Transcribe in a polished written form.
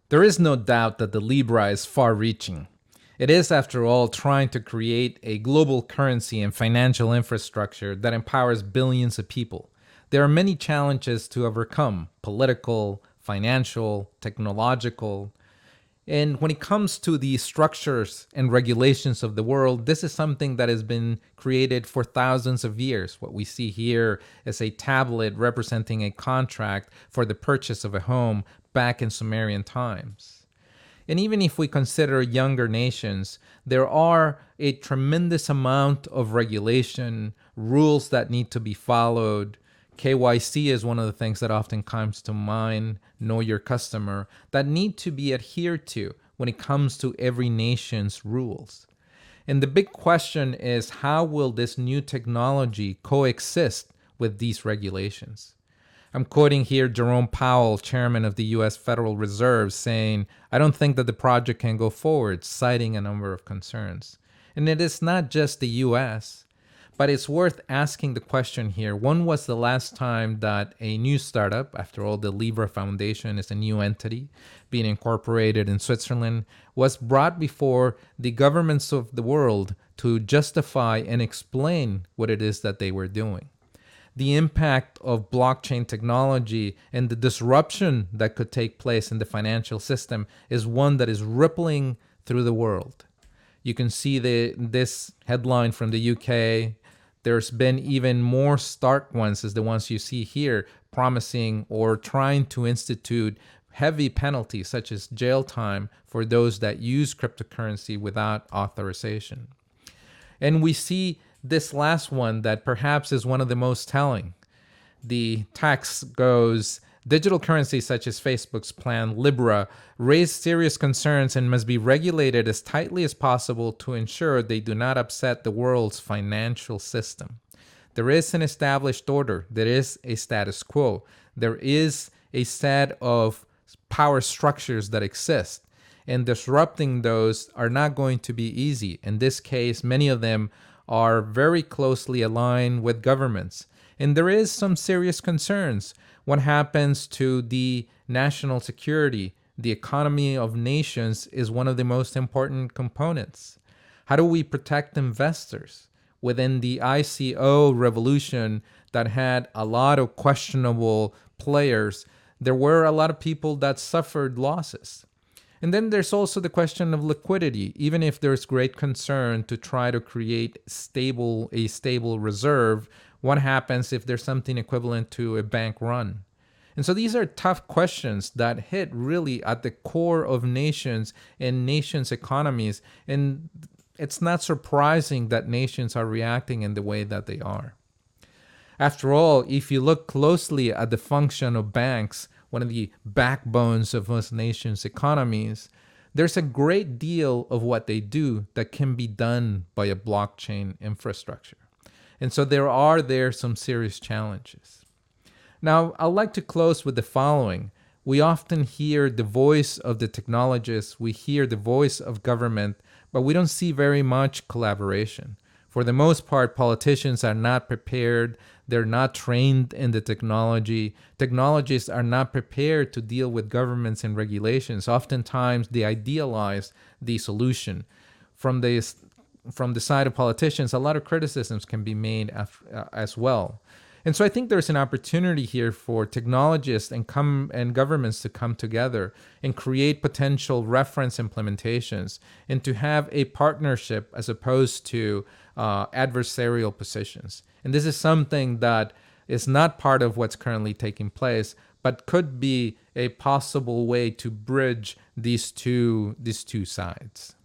There is no doubt that the Libra is far reaching. It is, after all, trying to create a global currency and financial infrastructure that empowers billions of people. There are many challenges to overcome: political, financial, technological. And when it comes to the structures and regulations of the world, this is something that has been created for thousands of years. What we see here is a tablet representing a contract for the purchase of a home back in Sumerian times. And even if we consider younger nations, there are a tremendous amount of regulation, rules that need to be followed. KYC is one of the things that often comes to mind, know your customer, that need to be adhered to when it comes to every nation's rules. And the big question is, how will this new technology coexist with these regulations? I'm quoting here Jerome Powell, chairman of the US Federal Reserve, saying, "I don't think that the project can go forward," citing a number of concerns. And it is not just the US, but it's worth asking the question here: when was the last time that a new startup, after all, the Libra Foundation is a new entity being incorporated in Switzerland, was brought before the governments of the world to justify and explain what it is that they were doing? The impact of blockchain technology and the disruption that could take place in the financial system is one that is rippling through the world. You can see this headline from the UK. There's been even more stark ones as the ones you see here, promising or trying to institute heavy penalties such as jail time for those that use cryptocurrency without authorization. And we see this last one that perhaps is one of the most telling. The text goes, "Digital currencies such as Facebook's plan Libra raise serious concerns and must be regulated as tightly as possible to ensure they do not upset the world's financial system. There is an established order. There is a status quo. There is a set of power structures that exist, and disrupting those are not going to be easy. In this case, many of them are very closely aligned with governments. And there is some serious concerns. What happens to the national security? The economy of nations is one of the most important components. How do we protect investors? Within the ICO revolution that had a lot of questionable players, there were a lot of people that suffered losses. And then there's also the question of liquidity. Even if there's great concern to try to create a stable reserve, what happens if there's something equivalent to a bank run? And so these are tough questions that hit really at the core of nations and nations' economies. And it's not surprising that nations are reacting in the way that they are. After all, if you look closely at the function of banks, one of the backbones of most nations' economies, there's a great deal of what they do that can be done by a blockchain infrastructure. And so there are some serious challenges. Now, I'd like to close with the following. We often hear the voice of the technologists, we hear the voice of government, but we don't see very much collaboration. For the most part, politicians are not prepared. They're not trained in the technology. Technologists are not prepared to deal with governments and regulations. Oftentimes, they idealize the solution. From the side of politicians, a lot of criticisms can be made as well. And so I think there's an opportunity here for technologists and governments to come together and create potential reference implementations and to have a partnership as opposed to adversarial positions. And this is something that is not part of what's currently taking place, but could be a possible way to bridge these two sides.